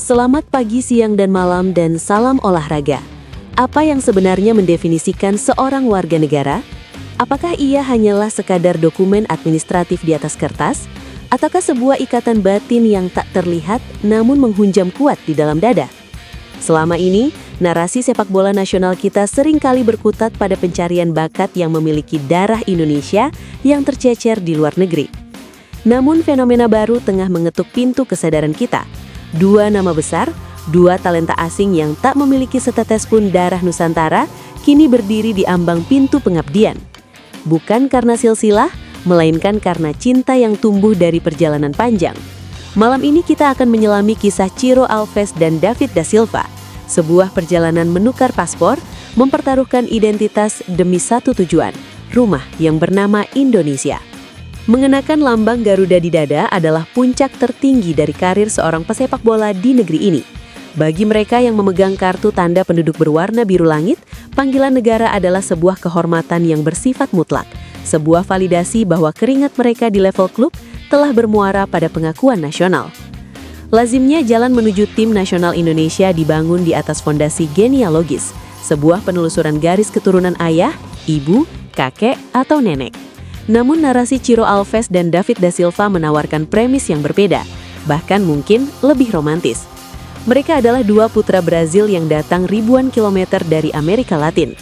Selamat pagi, siang, dan malam, dan salam olahraga. Apa yang sebenarnya mendefinisikan seorang warga negara? Apakah ia hanyalah sekadar dokumen administratif di atas kertas? Ataukah sebuah ikatan batin yang tak terlihat namun menghunjam kuat di dalam dada? Selama ini, narasi sepak bola nasional kita seringkali berkutat pada pencarian bakat yang memiliki darah Indonesia yang tercecer di luar negeri. Namun fenomena baru tengah mengetuk pintu kesadaran kita. Dua nama besar, dua talenta asing yang tak memiliki setetes pun darah Nusantara, kini berdiri di ambang pintu pengabdian. Bukan karena silsilah, melainkan karena cinta yang tumbuh dari perjalanan panjang. Malam ini kita akan menyelami kisah Ciro Alves dan David da Silva, sebuah perjalanan menukar paspor, mempertaruhkan identitas demi satu tujuan, rumah yang bernama Indonesia. Mengenakan lambang Garuda di dada adalah puncak tertinggi dari karir seorang pesepak bola di negeri ini. Bagi mereka yang memegang kartu tanda penduduk berwarna biru langit, panggilan negara adalah sebuah kehormatan yang bersifat mutlak, sebuah validasi bahwa keringat mereka di level klub telah bermuara pada pengakuan nasional. Lazimnya jalan menuju tim nasional Indonesia dibangun di atas fondasi genealogis, sebuah penelusuran garis keturunan ayah, ibu, kakek, atau nenek. Namun narasi Ciro Alves dan David da Silva menawarkan premis yang berbeda, bahkan mungkin lebih romantis. Mereka adalah dua putra Brazil yang datang ribuan kilometer dari Amerika Latin.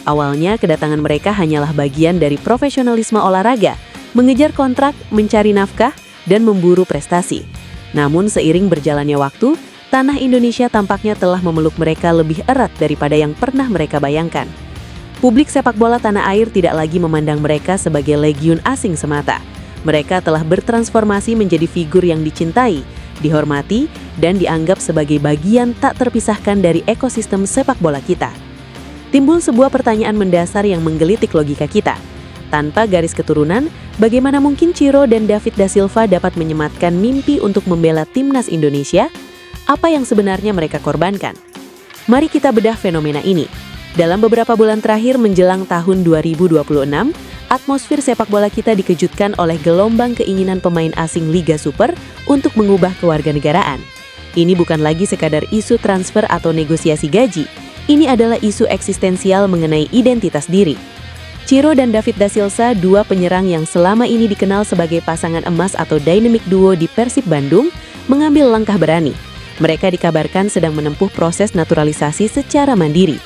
Awalnya kedatangan mereka hanyalah bagian dari profesionalisme olahraga, mengejar kontrak, mencari nafkah, dan memburu prestasi. Namun seiring berjalannya waktu, tanah Indonesia tampaknya telah memeluk mereka lebih erat daripada yang pernah mereka bayangkan. Publik sepak bola tanah air tidak lagi memandang mereka sebagai legiun asing semata. Mereka telah bertransformasi menjadi figur yang dicintai, dihormati, dan dianggap sebagai bagian tak terpisahkan dari ekosistem sepak bola kita. Timbul sebuah pertanyaan mendasar yang menggelitik logika kita. Tanpa garis keturunan, bagaimana mungkin Ciro dan David da Silva dapat menyematkan mimpi untuk membela timnas Indonesia? Apa yang sebenarnya mereka korbankan? Mari kita bedah fenomena ini. Dalam beberapa bulan terakhir menjelang tahun 2026, atmosfer sepak bola kita dikejutkan oleh gelombang keinginan pemain asing Liga Super untuk mengubah kewarganegaraan. Ini bukan lagi sekadar isu transfer atau negosiasi gaji. Ini adalah isu eksistensial mengenai identitas diri. Ciro dan David da Silva, dua penyerang yang selama ini dikenal sebagai pasangan emas atau dynamic duo di Persib Bandung, mengambil langkah berani. Mereka dikabarkan sedang menempuh proses naturalisasi secara mandiri.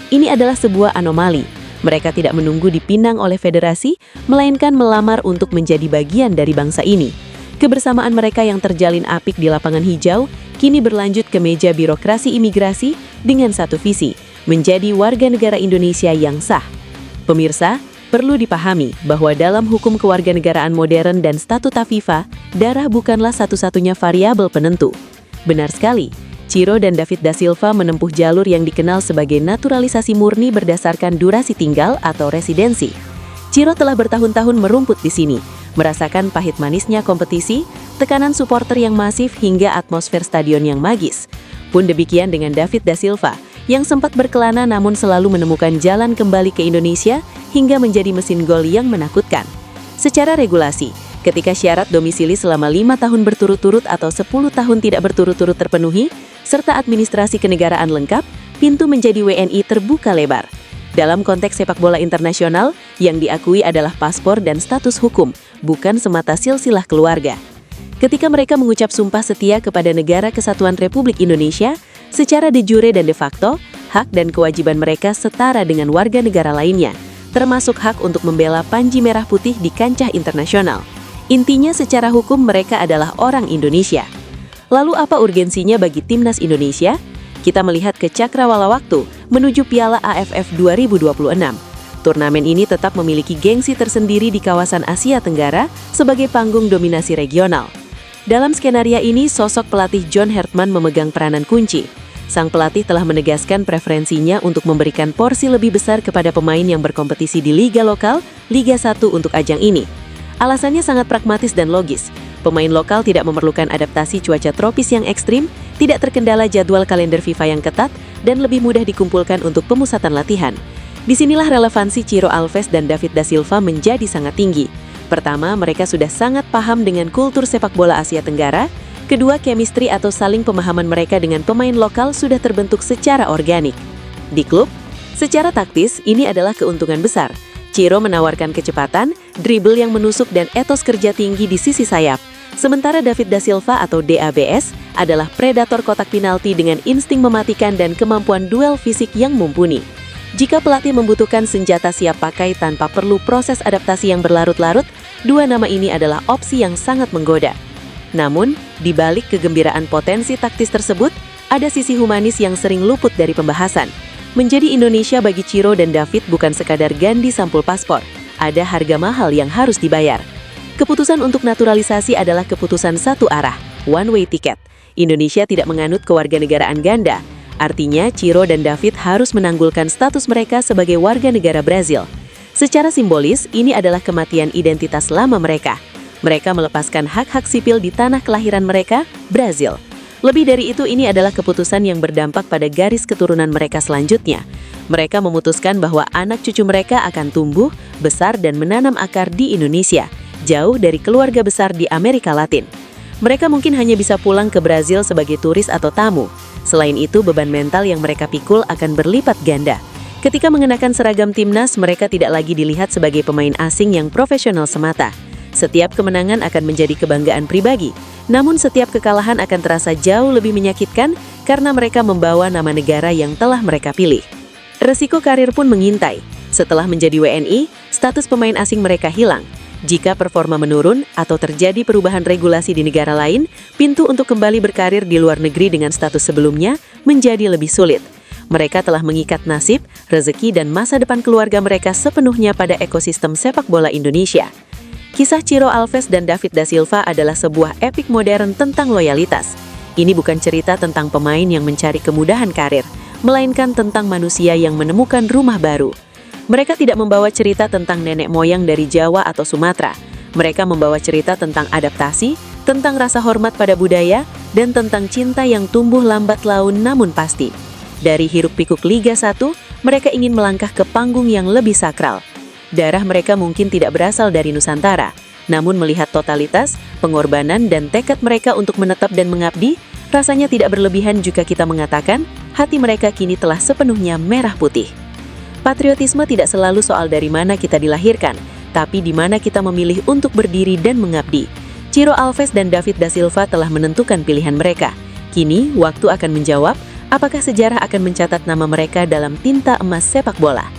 Ini adalah sebuah anomali. Mereka tidak menunggu dipinang oleh federasi, melainkan melamar untuk menjadi bagian dari bangsa ini. Kebersamaan mereka yang terjalin apik di lapangan hijau, kini berlanjut ke meja birokrasi imigrasi dengan satu visi, menjadi warga negara Indonesia yang sah. Pemirsa, perlu dipahami bahwa dalam hukum kewarganegaraan modern dan statuta FIFA, darah bukanlah satu-satunya variabel penentu. Benar sekali. Ciro dan David da Silva menempuh jalur yang dikenal sebagai naturalisasi murni berdasarkan durasi tinggal atau residensi. Ciro telah bertahun-tahun merumput di sini, merasakan pahit manisnya kompetisi, tekanan supporter yang masif hingga atmosfer stadion yang magis. Pun demikian dengan David da Silva, yang sempat berkelana namun selalu menemukan jalan kembali ke Indonesia hingga menjadi mesin gol yang menakutkan. Secara regulasi, ketika syarat domisili selama 5 tahun berturut-turut atau 10 tahun tidak berturut-turut terpenuhi, serta administrasi kenegaraan lengkap, pintu menjadi WNI terbuka lebar. Dalam konteks sepak bola internasional, yang diakui adalah paspor dan status hukum, bukan semata silsilah keluarga. Ketika mereka mengucap sumpah setia kepada Negara Kesatuan Republik Indonesia, secara de jure dan de facto, hak dan kewajiban mereka setara dengan warga negara lainnya, termasuk hak untuk membela panji merah putih di kancah internasional. Intinya secara hukum mereka adalah orang Indonesia. Lalu apa urgensinya bagi timnas Indonesia? Kita melihat ke cakrawala waktu menuju Piala AFF 2026. Turnamen ini tetap memiliki gengsi tersendiri di kawasan Asia Tenggara sebagai panggung dominasi regional. Dalam skenario ini, sosok pelatih John Hartman memegang peranan kunci. Sang pelatih telah menegaskan preferensinya untuk memberikan porsi lebih besar kepada pemain yang berkompetisi di Liga Lokal, Liga 1 untuk ajang ini. Alasannya sangat pragmatis dan logis. Pemain lokal tidak memerlukan adaptasi cuaca tropis yang ekstrim, tidak terkendala jadwal kalender FIFA yang ketat, dan lebih mudah dikumpulkan untuk pemusatan latihan. Disinilah relevansi Ciro Alves dan David da Silva menjadi sangat tinggi. Pertama, mereka sudah sangat paham dengan kultur sepak bola Asia Tenggara. Kedua, chemistry atau saling pemahaman mereka dengan pemain lokal sudah terbentuk secara organik. Di klub, secara taktis ini adalah keuntungan besar. Ciro menawarkan kecepatan, dribble yang menusuk dan etos kerja tinggi di sisi sayap. Sementara David da Silva atau DABS adalah predator kotak penalti dengan insting mematikan dan kemampuan duel fisik yang mumpuni. Jika pelatih membutuhkan senjata siap pakai tanpa perlu proses adaptasi yang berlarut-larut, dua nama ini adalah opsi yang sangat menggoda. Namun, di balik kegembiraan potensi taktis tersebut, ada sisi humanis yang sering luput dari pembahasan. Menjadi Indonesia bagi Ciro dan David bukan sekadar ganti sampul paspor, ada harga mahal yang harus dibayar. Keputusan untuk naturalisasi adalah keputusan satu arah, one-way ticket. Indonesia tidak menganut kewarganegaraan ganda, artinya Ciro dan David harus menanggulkan status mereka sebagai warga negara Brazil. Secara simbolis, ini adalah kematian identitas lama mereka. Mereka melepaskan hak-hak sipil di tanah kelahiran mereka, Brazil. Lebih dari itu, ini adalah keputusan yang berdampak pada garis keturunan mereka selanjutnya. Mereka memutuskan bahwa anak cucu mereka akan tumbuh, besar, dan menanam akar di Indonesia, jauh dari keluarga besar di Amerika Latin. Mereka mungkin hanya bisa pulang ke Brazil sebagai turis atau tamu. Selain itu, beban mental yang mereka pikul akan berlipat ganda. Ketika mengenakan seragam timnas, mereka tidak lagi dilihat sebagai pemain asing yang profesional semata. Setiap kemenangan akan menjadi kebanggaan pribadi, namun setiap kekalahan akan terasa jauh lebih menyakitkan karena mereka membawa nama negara yang telah mereka pilih. Resiko karir pun mengintai. Setelah menjadi WNI, status pemain asing mereka hilang. Jika performa menurun atau terjadi perubahan regulasi di negara lain, pintu untuk kembali berkarir di luar negeri dengan status sebelumnya menjadi lebih sulit. Mereka telah mengikat nasib, rezeki, dan masa depan keluarga mereka sepenuhnya pada ekosistem sepak bola Indonesia. Kisah Ciro Alves dan David da Silva adalah sebuah epik modern tentang loyalitas. Ini bukan cerita tentang pemain yang mencari kemudahan karir, melainkan tentang manusia yang menemukan rumah baru. Mereka tidak membawa cerita tentang nenek moyang dari Jawa atau Sumatera. Mereka membawa cerita tentang adaptasi, tentang rasa hormat pada budaya, dan tentang cinta yang tumbuh lambat laun namun pasti. Dari hiruk-pikuk Liga 1, mereka ingin melangkah ke panggung yang lebih sakral. Darah mereka mungkin tidak berasal dari Nusantara, namun melihat totalitas, pengorbanan, dan tekad mereka untuk menetap dan mengabdi, rasanya tidak berlebihan jika kita mengatakan hati mereka kini telah sepenuhnya merah putih. Patriotisme tidak selalu soal dari mana kita dilahirkan, tapi di mana kita memilih untuk berdiri dan mengabdi. Ciro Alves dan David da Silva telah menentukan pilihan mereka. Kini, waktu akan menjawab apakah sejarah akan mencatat nama mereka dalam tinta emas sepak bola.